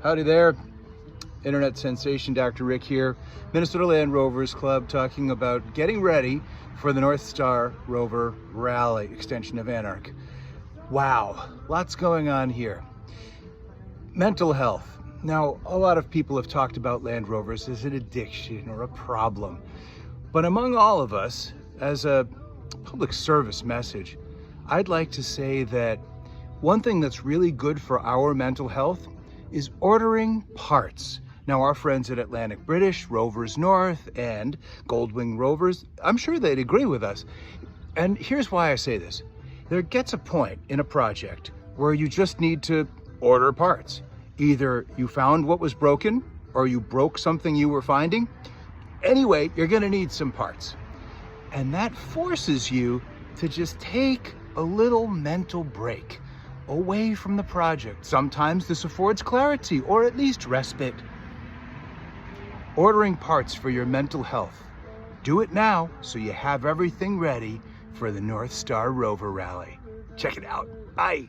Howdy there, internet sensation Dr. Rick here, Minnesota Land Rovers Club, talking about getting ready for the North Star Rover Rally, extension of Anarch. Wow, lots going on here. Mental health. Now, a lot of people have talked about Land Rovers as an addiction or a problem, but among all of us, as a public service message, I'd like to say that one thing that's really good for our mental health is ordering parts. Now, our friends at Atlantic British, Rovers North, and Goldwing Rovers, I'm sure they'd agree with us. And here's why I say this. There gets a point in a project where you just need to order parts. Either you found what was broken or you broke something you were finding. Anyway, you're gonna need some parts. And that forces you to just take a little mental break away from the project. Sometimes this affords clarity or at least respite. Ordering parts for your mental health. Do it now so you have everything ready for the North Star Rover Rally. Check it out. Bye.